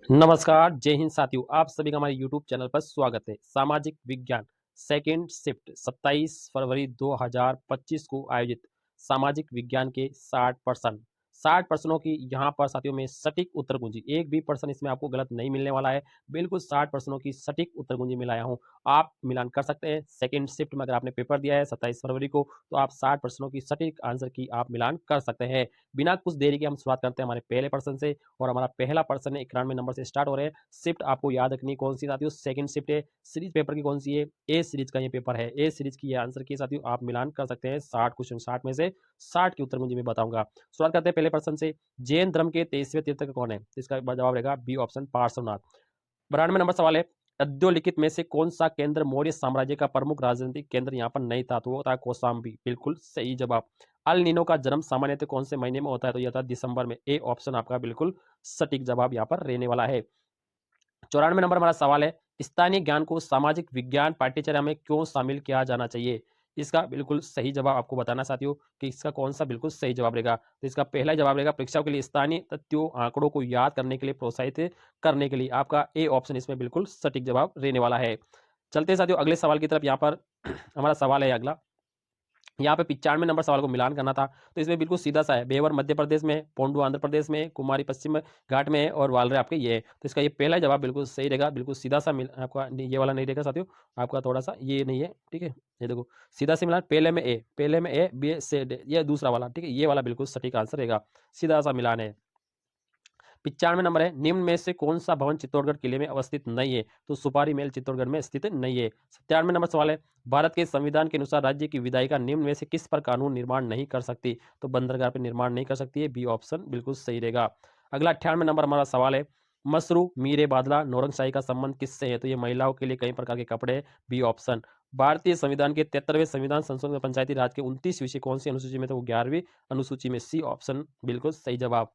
नमस्कार, जय हिंद साथियों, आप सभी का हमारे यूट्यूब चैनल पर स्वागत है। सामाजिक विज्ञान सेकेंड शिफ्ट 27 फरवरी 2025 को आयोजित सामाजिक विज्ञान के 60 प्रश्नों की यहाँ पर साथियों में सटीक उत्तर कुंजी, एक भी प्रश्न इसमें आपको गलत नहीं मिलने वाला है। बिल्कुल 60 प्रश्नों की सटीक उत्तर कुंजी मिलाया हूँ। आप मिलान कर सकते हैं। सेकेंड शिफ्ट में अगर आपने पेपर दिया है 27 फरवरी को, तो आप 60 प्रश्नों की सटीक आंसर की आप मिलान कर सकते हैं। बिना कुछ देरी के हम शुरुआत करते हैं हमारे पहले प्रश्न से। और हमारा पहला प्रश्न है 91 नंबर से स्टार्ट हो रहे हैं। शिफ्ट आपको याद रखनी कौन सी साथियों, सेकंड शिफ्ट है। सीरीज पेपर की कौन सी है, ए सीरीज का ये पेपर है। ए सीरीज की ये आंसर की साथियों आप मिलान कर सकते हैं। 60 क्वेश्चन, 60 में से 60 की उत्तर मुझे मैं बताऊंगा। शुरुआत करते हैं पहले प्रश्न से। जैन धर्म के 23वें तीर्थंकर कौन है? तो इसका जवाब रहेगा बी ऑप्शन, पार्श्वनाथ। 92 नंबर सवाल है, अद्योलिखित में से कौन सा केंद्र मौर्य साम्राज्य का प्रमुख राजनीतिक केंद्र यहाँ पर नहीं था? तो वो था कौशाम्बी। बिल्कुल सही जवाब। अल नीनो का जन्म सामान्यतः कौन से महीने में होता है? तो यह था दिसंबर में। ए ऑप्शन आपका बिल्कुल सटीक जवाब यहाँ पर रहने वाला है। 94 नंबर हमारा सवाल है, स्थानीय ज्ञान को सामाजिक विज्ञान पाठ्यचर्या में क्यों शामिल किया जाना चाहिए? इसका बिल्कुल सही जवाब आपको बताना साथियों कि इसका कौन सा बिल्कुल सही जवाब रहेगा। तो इसका पहला जवाब रहेगा परीक्षाओं के लिए स्थानीय तथ्यों आंकड़ों को याद करने के लिए प्रोत्साहित करने के लिए। आपका ए ऑप्शन इसमें बिल्कुल सटीक जवाब रहने वाला है। चलते हैं साथियों अगले सवाल की तरफ। यहाँ पर हमारा सवाल है अगला, यहाँ पे 95 नंबर सवाल को मिलान करना था। तो इसमें बिल्कुल सीधा सा है। बेवर मध्य प्रदेश में, पोंडू आंध्र प्रदेश में, कुमारी पश्चिम घाट में है और वालरे आपके ये है। तो इसका ये पहला जवाब बिल्कुल सही रहेगा। बिल्कुल सीधा सा मिल आपका ये वाला नहीं रहेगा साथियों, आपका थोड़ा सा ये नहीं है। ठीक है, ये देखो सीधा से मिलान, पहले में ए, पहले में ए, बी से डे, ये दूसरा वाला। ठीक है, ये वाला बिल्कुल सटीक आंसर रहेगा। सीधा सा मिलान है। 95 नंबर है, निम्न में से कौन सा भवन चित्तौड़गढ़ किले में अवस्थित नहीं है? तो सुपारी महल चित्तौड़गढ़ में स्थित नहीं है। 97 नंबर सवाल है, भारत के संविधान के अनुसार राज्य की विधायिका निम्न में से किस पर कानून निर्माण नहीं कर सकती? तो बंदरगाह पर निर्माण नहीं कर सकती है। बी ऑप्शन बिल्कुल सही रहेगा। अगला 98 नंबर हमारा सवाल है, मसरू, मीरे बादला, नौरंगशाही का संबंध किससे है? तो ये महिलाओं के लिए कई प्रकार के कपड़े हैं। B option. भारतीय संविधान के 73वें संविधान संशोधन में पंचायती राज के 29 विषय कौन सी अनुसूची में? तो वो 11वीं अनुसूची में। सी ऑप्शन बिल्कुल सही जवाब।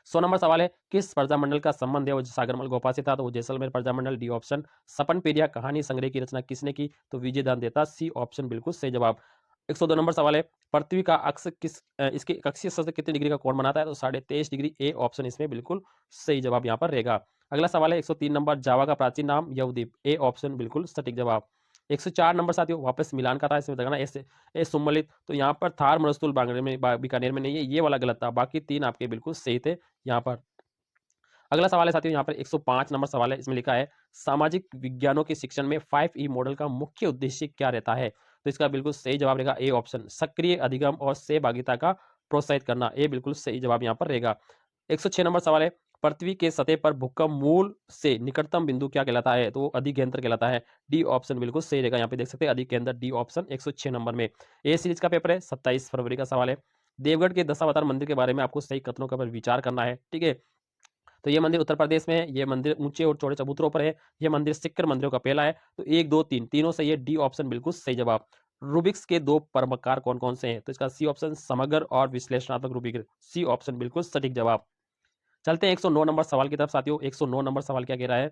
100 नंबर सवाल है, किस प्रजामंडल का संबंध है वो सागरमल गोपा से था? तो वो जैसलमेर प्रजामंडल। D option. सपन पेरिया कहानी संग्रह की रचना किसने की? तो विजय दान देता। सी ऑप्शन बिल्कुल सही जवाब। 102 नंबर सवाल है, पृथ्वी का अक्ष इसके कक्षीय सतह कितने डिग्री का कोण बनाता है? तो 23.5 डिग्री। ए ऑप्शन इसमें बिल्कुल सही जवाब यहाँ पर रहेगा। अगला सवाल है 103 नंबर, जावा का प्राचीन नाम यवद्वीप। ए ऑप्शन बिल्कुल सटीक जवाब। 104 नंबर साथियों वापस मिलान का था, इसमें देखना ऐसे ए सुम्मलित। तो यहाँ पर थार मरुस्थल बीकानेर में नहीं है, ये वाला गलत था। बाकी तीन आपके बिल्कुल सही थे यहाँ पर। अगला सवाल है साथियों यहाँ पर 105 नंबर सवाल है। इसमें लिखा है, सामाजिक विज्ञानों के शिक्षण में 5E मॉडल का मुख्य उद्देश्य क्या रहता है? तो इसका बिल्कुल सही जवाब रहेगा ए ऑप्शन, सक्रिय अधिगम और सहभागिता का प्रोत्साहित करना। ए बिल्कुल सही जवाब यहाँ पर रहेगा। 106 नंबर सवाल है, पृथ्वी के सतह पर भूकंप मूल से निकटतम बिंदु क्या कहलाता है? तो वो अधिकेंद्र कहलाता है। डी ऑप्शन बिल्कुल सही रहेगा। यहाँ पे देख सकते हैं अधिकेंद्र। डी ऑप्शन 106 नंबर में। ए सीरीज का पेपर है, 27 फरवरी का सवाल है। देवगढ़ के दशावतार मंदिर के बारे में आपको सही कथनों के ऊपर विचार करना है। ठीक है, तो ये मंदिर उत्तर प्रदेश में है। ये मंदिर ऊंचे और चौड़े चबूतरों पर है। ये मंदिर सिक्कर मंदिरों का पहला है। तो एक दो तीन तीनों सही है। डी ऑप्शन बिल्कुल सही जवाब। रूबिक्स के दो परमकार कौन कौन से हैं? तो इसका सी ऑप्शन समग्र और विश्लेषणात्मक रूबिक। सी ऑप्शन बिल्कुल सटीक जवाब। चलते हैं 109 नंबर सवाल की तरफ साथियों। 109 नंबर सवाल क्या कह रहा है,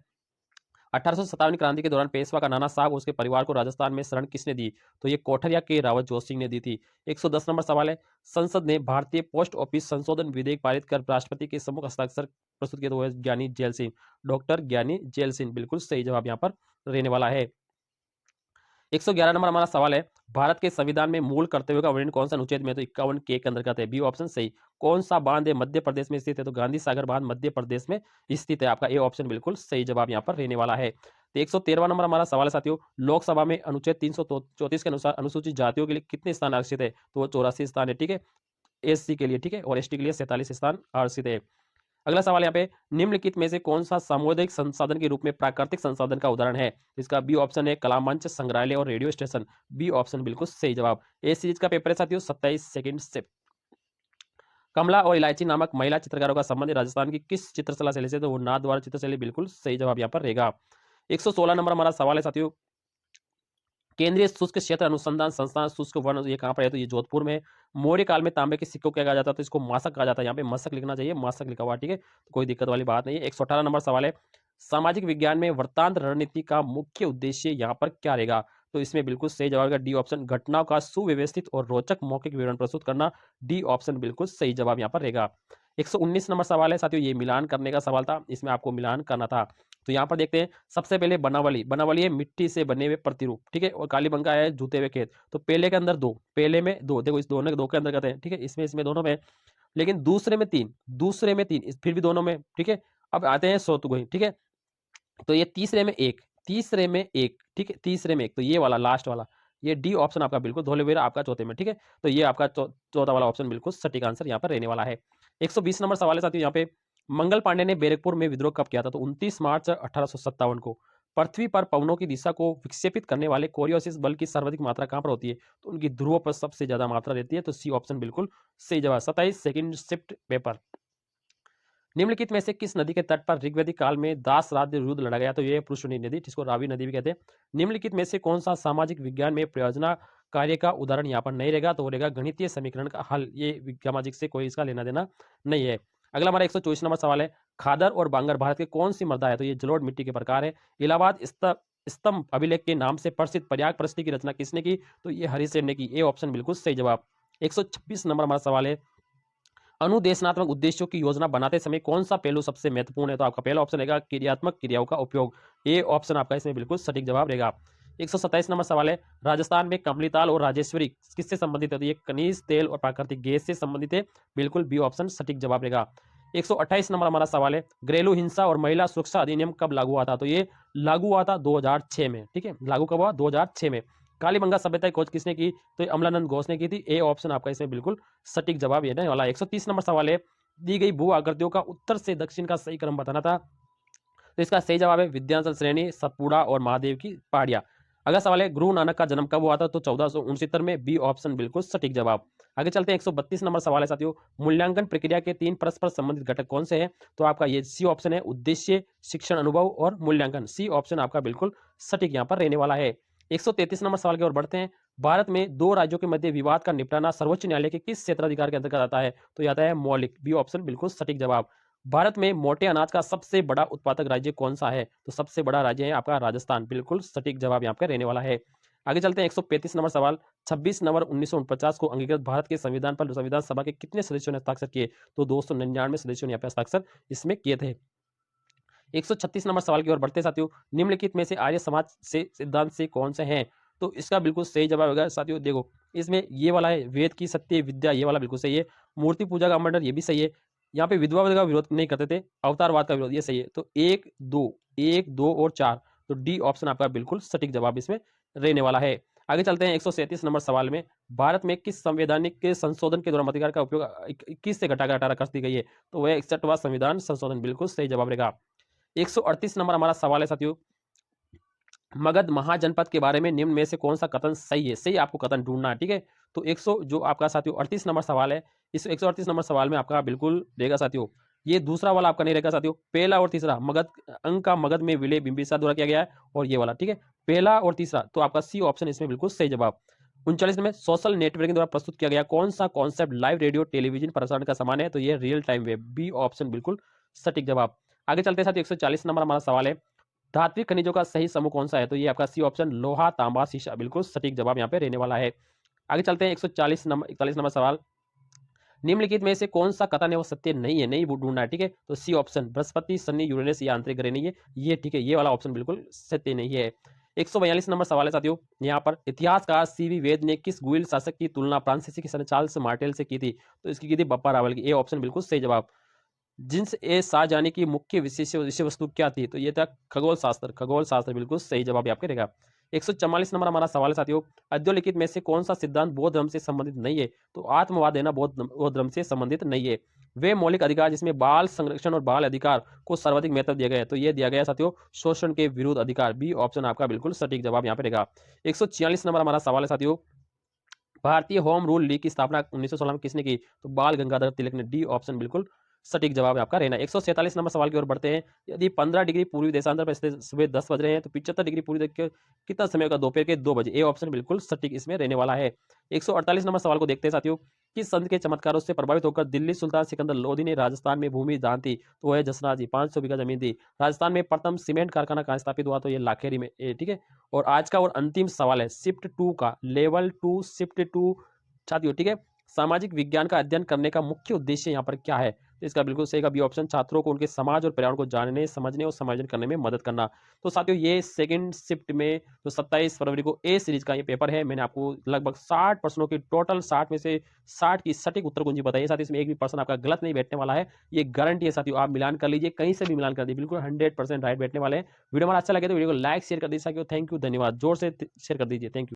1857 क्रांति के दौरान पेशवा का नाना साहब और उसके परिवार को राजस्थान में शरण किसने दी? तो ये कोठरिया के रावत जोत सिंह ने दी थी। 110 नंबर सवाल है, संसद ने भारतीय पोस्ट ऑफिस संशोधन विधेयक पारित कर राष्ट्रपति के सम्मुख हस्ताक्षर प्रस्तुत किए, तो वो ज्ञानी जेल सिंह। डॉक्टर ज्ञानी जेल सिंह बिल्कुल सही जवाब यहाँ पर रहने वाला है। 111 नंबर हमारा सवाल है, भारत के संविधान में मूल कर्तव्य का वर्णन कौन सा अनुच्छेद में? तो 51 के अंतर्गत है। बी ऑप्शन सही। कौन सा बांध है मध्य प्रदेश में स्थित है? तो गांधी सागर बांध मध्य प्रदेश में स्थित है। आपका ए ऑप्शन बिल्कुल सही जवाब यहाँ पर रहने वाला है। तो 113 नंबर हमारा सवाल है साथियों, लोकसभा में अनुच्छेद 334 के अनुसार अनुसूचित जातियों के लिए कितने स्थान आरक्षित है? तो वो 84 स्थान है। ठीक है, एससी के लिए। ठीक है, और एसटी के लिए 47 स्थान आरक्षित है। अगला सवाल यहाँ पे, निम्नलिखित में से कौन सा सामुदायिक संसाधन के रूप में प्राकृतिक संसाधन का उदाहरण है? इसका बी ऑप्शन है कला मंच, संग्रहालय और रेडियो स्टेशन। बी ऑप्शन बिल्कुल सही जवाब। ए सीरीज का पेपर है साथियों, 27 सेकंड से। कमला और इलायची नामक महिला चित्रकारों का संबंध राजस्थान की किस चित्रकला शैली से? तो वो नाथद्वारा चित्रशैली। बिल्कुल सही जवाब यहाँ पर रहेगा। 116 नंबर हमारा सवाल है साथियों, केंद्रीय शुष्क क्षेत्र अनुसंधान संस्थान शुष्क वन ये कहाँ पर है? तो ये जोधपुर में है। मौर्य काल में तांबे के सिक्कों को क्या कहा जाता है? तो इसको मासक कहा जाता है। यहाँ पे मसक लिखना चाहिए, मासक लिखा हुआ। ठीक है, तो कोई दिक्कत वाली बात नहीं है। 118 नंबर सवाल है, सामाजिक विज्ञान में वृत्तांत रणनीति का मुख्य उद्देश्य यहाँ पर क्या रहेगा? तो इसमें बिल्कुल सही जवाब है डी ऑप्शन, घटनाओं का सुव्यवस्थित और रोचक मौखिक विवरण प्रस्तुत करना। डी ऑप्शन बिल्कुल सही जवाब यहाँ पर रहेगा। 119 नंबर सवाल है साथियों, ये मिलान करने का सवाल था, इसमें आपको मिलान करना था। तो यहाँ पर देखते हैं, सबसे पहले बनावली, बनावली है मिट्टी से बने हुए प्रतिरूप, ठीक है, और कालीबंगा है जूते हुए खेत। तो पहले के अंदर दो, पहले में दो, देखो इस दोनों के दो के अंदर करते हैं, ठीक है, इसमें दोनों में, लेकिन दूसरे में तीन, दूसरे में तीन, फिर भी दोनों में, ठीक है। अब आते हैं सौतुगई, ठीक है, तो ये तीसरे में एक, तीसरे में एक, ठीक है, तीसरे में एक, तो ये वाला लास्ट वाला, ये डी ऑप्शन आपका बिल्कुल, धोलेवेरा आपका चौथे में, ठीक है। तो ये आपका चौथा वाला ऑप्शन बिल्कुल सटीक आंसर यहाँ पर रहने वाला है। 120 नंबर सवाल है साथियों, यहाँ पे मंगल पांडे ने बैरकपुर में विद्रोह कब किया था? तो 29 मार्च 1857 को। पृथ्वी पर पवनों की दिशा को विक्षेपित करने वाले कोरियोसिस बल की सर्वाधिक मात्रा कहां पर होती है? तो उनकी ध्रुव पर सबसे ज्यादा मात्रा रहती है, तो सी ऑप्शन बिल्कुल सही जवाब। 27 सेकंड शिफ्ट पेपर। निम्नलिखित में से किस नदी के तट पर ऋग्वैदिक काल में दास राज्य युद्ध लड़ा गया? तो ये पुरुषनी नदी, जिसको रावी नदी भी कहते हैं। निम्नलिखित में से कौन सा सामाजिक विज्ञान में प्रयोजना कार्य का उदाहरण यहाँ पर नहीं रहेगा? तो वो रहेगा गणितीय समीकरण का हल। ये सामाजिक से कोई इसका लेना देना नहीं है। अगला हमारा 124 नंबर सवाल है, खादर और बांगर भारत के कौन सी मृदा है? तो ये जलोढ़ मिट्टी के प्रकार है। इलाहाबाद स्तंभ अभिलेख के नाम से प्रसिद्ध प्रयाग प्रस्ती की रचना किसने की? तो ये हरिसेन ने की। ए ऑप्शन बिल्कुल सही जवाब। 126 नंबर हमारा सवाल है, अनुदेशनात्मक उद्देश्यों की योजना बनाते समय कौन सा पहलू सबसे महत्वपूर्ण है? तो आपका पहला ऑप्शन रहेगा क्रियात्मक क्रियाओं का उपयोग। ये ऑप्शन आपका इसमें बिल्कुल सटीक जवाब रहेगा। 127 नंबर सवाल है, राजस्थान में कमलीताल और राजेश्वरी किससे संबंधित है? तो ये खनिज तेल और प्राकृतिक गैस से संबंधित है, बिल्कुल बी ऑप्शन सटीक जवाब रहेगा। 128 नंबर हमारा सवाल है, घरेलू हिंसा और महिला सुरक्षा अधिनियम कब लागू हुआ था? तो ये लागू हुआ था 2006 में, ठीक है, लागू कब हुआ? 2006 में। कालीबंगा सभ्यता की खोज किसने की? तो ये अमलानंद घोष ने की थी। ए ऑप्शन आपका इसमें बिल्कुल सटीक जवाब ये रहने वाला। 130 नंबर सवाल है, दी गई भू आकृतियों का उत्तर से दक्षिण का सही क्रम बताना था। तो इसका सही जवाब है विद्यांचल श्रेणी, सतपुड़ा और महादेव की पहाड़ियां। अगला सवाल है, गुरु नानक का जन्म कब हुआ था? तो 1469 में। बी ऑप्शन बिल्कुल सटीक जवाब। आगे चलते हैं, 132 नंबर सवाल है साथियों, मूल्यांकन प्रक्रिया के तीन परस्पर संबंधित घटक कौन से हैं? तो आपका ये सी ऑप्शन है, उद्देश्य, शिक्षण अनुभव और मूल्यांकन। सी ऑप्शन आपका बिल्कुल सटीक यहाँ पर रहने वाला है। 133 नंबर सवाल की ओर बढ़ते हैं, भारत में दो राज्यों के मध्य विवाद का निपटाना सर्वोच्च न्यायालय के किस क्षेत्राधिकार के अंतर्गत आता है? तो यह आता है मौलिक। बी ऑप्शन बिल्कुल सटीक जवाब। भारत में मोटे अनाज का सबसे बड़ा उत्पादक राज्य कौन सा है? तो सबसे बड़ा राज्य है आपका राजस्थान, बिल्कुल सटीक जवाब यहाँ पे रहने वाला है। आगे चलते हैं, 135 नंबर सवाल, 26 नवंबर 1949 को अंगीकृत भारत के संविधान पर संविधान सभा के कितने सदस्यों ने हस्ताक्षर किए? तो 299 सदस्यों ने यहाँ पे हस्ताक्षर इसमें किए थे। 136 नंबर सवाल की ओर बढ़ते साथियों, निम्नलिखित में से आर्य समाज से सिद्धांत से कौन से हैं? तो इसका बिल्कुल सही जवाब होगा साथियों, देखो इसमें ये वाला है, वेद की सत्य विद्या, ये वाला बिल्कुल सही है। मूर्ति पूजा का मंडल, ये भी सही है। यहाँ पे विधवा का विरोध नहीं करते थे, अवतारवाद का विरोध, ये सही है। तो एक दो और चार, तो डी ऑप्शन आपका बिल्कुल सटीक जवाब इसमें रहने वाला है। आगे चलते हैं, 137 नंबर सवाल में, भारत में किस संवैधानिक के संशोधन के दौरान मताधिकार का उपयोग 21 से घटाकर 18 कर दी गई है? तो वह 61वां संविधान संशोधन, बिल्कुल सही जवाब रहेगा। 138 नंबर हमारा सवाल है साथियों, मगध महाजनपद के बारे में निम्न में से कौन सा कथन सही है? सही आपको कथन ढूंढना है, ठीक है। तो 100 जो आपका साथियों 38 नंबर सवाल है, इस 138 नंबर सवाल में आपका बिल्कुल रहेगा साथियों, ये दूसरा वाला आपका नहीं रहेगा साथियों, पहला और तीसरा, मगध अंक का मगध में विलय बिंबिसार द्वारा किया गया है, और ये वाला, ठीक है, पहला और तीसरा, तो आपका सी ऑप्शन इसमें बिल्कुल सही जवाब। 39 में, सोशल नेटवर्किंग द्वारा प्रस्तुत किया गया कौन सा कॉन्सेप्ट लाइव रेडियो टेलीविजन प्रसारण का समान है? तो ये real time web. B option बिल्कुल सटीक जवाब। आगे चलते हैं साथियों, 140 नंबर हमारा सवाल है, धात्विक खनिजों का सही समूह कौन सा है? तो ये आपका सी ऑप्शन, लोहा, तांबा, शीशा, बिल्कुल सटीक जवाब यहाँ पे रहने वाला है। आगे चलते हैं, 141 नंबर सवाल, निम्नलिखित में से कौन सा कथन है वो सत्य नहीं है? नहीं ढूंढना है, ठीक है। तो सी ऑप्शन, बृहस्पति, शनि, यूरेनस या आंतरिक ग्रह नहीं है, ये ठीक है, ये वाला ऑप्शन बिल्कुल सत्य नहीं है। 142 नंबर सवाल है साथियों, यहाँ पर इतिहासकार सीवी वेद ने किस गुइल शासक की तुलना फ्रांसीसी किसान चार्ल्स मार्टेल से की थी? तो इसकी की थी बप्पा रावल की। ए ऑप्शन बिल्कुल सही जवाब। जिन्स ए शाहजहानी की मुख्य विषय वस्तु क्या थी? तो ये था खगोल शास्त्र, खगोल शास्त्र, बिल्कुल सही जवाब आपके रहेगा। 144 नंबर हमारा सवाल है साथियों, अधोलिखित में से कौन सा सिद्धांत बौद्ध धर्म से संबंधित नहीं है? तो आत्मवाद देना बौद्ध धर्म से संबंधित नहीं है। वे मौलिक अधिकार जिसमें बाल संरक्षण और बाल अधिकार को सर्वाधिक महत्व दिया गया है, तो ये दिया गया साथियों शोषण के विरुद्ध अधिकार। बी ऑप्शन आपका बिल्कुल सटीक जवाब यहाँ पे रहेगा। 146 नंबर हमारा सवाल है साथियों, भारतीय होम रूल लीग की स्थापना 1916 में किसने की? तो बाल गंगाधर तिलक ने। डी ऑप्शन बिल्कुल सटीक जवाब है आपका रहना। 147 नंबर सवाल की ओर बढ़ते हैं, यदि 15 डिग्री पूर्वी देशांतर पर स्थित सुबह 10 बज रहे हैं तो 75 डिग्री पूर्वी कितना समय होगा? दोपहर के 2 बजे। ए ऑप्शन बिल्कुल सटीक इसमें रहने वाला है। 148 नंबर सवाल को देखते हैं साथियों, किस संत के चमत्कारों से प्रभावित होकर दिल्ली सुल्तान सिकंदर लोधी ने राजस्थान में भूमि दान थी? तो वह जसराज जी, 500 बीघा जमीन थी। राजस्थान में प्रथम सीमेंट कारखाना कहाँ स्थापित हुआ? तो ये लाखेरी में, ठीक है। और आज का और अंतिम सवाल है शिफ्ट 2 का, लेवल 2 शिफ्ट 2 साथियों, ठीक है। सामाजिक विज्ञान का अध्ययन करने का मुख्य उद्देश्य यहाँ पर क्या है? तो इसका बिल्कुल सही का बी ऑप्शन, छात्रों को उनके समाज और पर्यावरण को जानने, समझने और समायोजन करने में मदद करना। तो साथियों ये सेकंड शिफ्ट में जो 27 फरवरी को ए सीरीज का ये पेपर है, मैंने आपको लगभग 60 प्रश्नों की टोटल 60 में से 60 की सटीक उत्तर कुंजी बताई है। साथ ही इसमें एक भी प्रश्न आपका गलत नहीं बैठने वाला है, ये गारंटी है साथियों। आप मिलान कर लीजिए, कहीं से भी मिलान कर दीजिए, बिल्कुल 100% राइट बैठने वाले हैं। वीडियो हमारा अच्छा लगे तो वीडियो को लाइक शेयर कर दीजिए साथियों। थैंक यू, धन्यवाद। जोर से शेयर कर दीजिए। Thank you.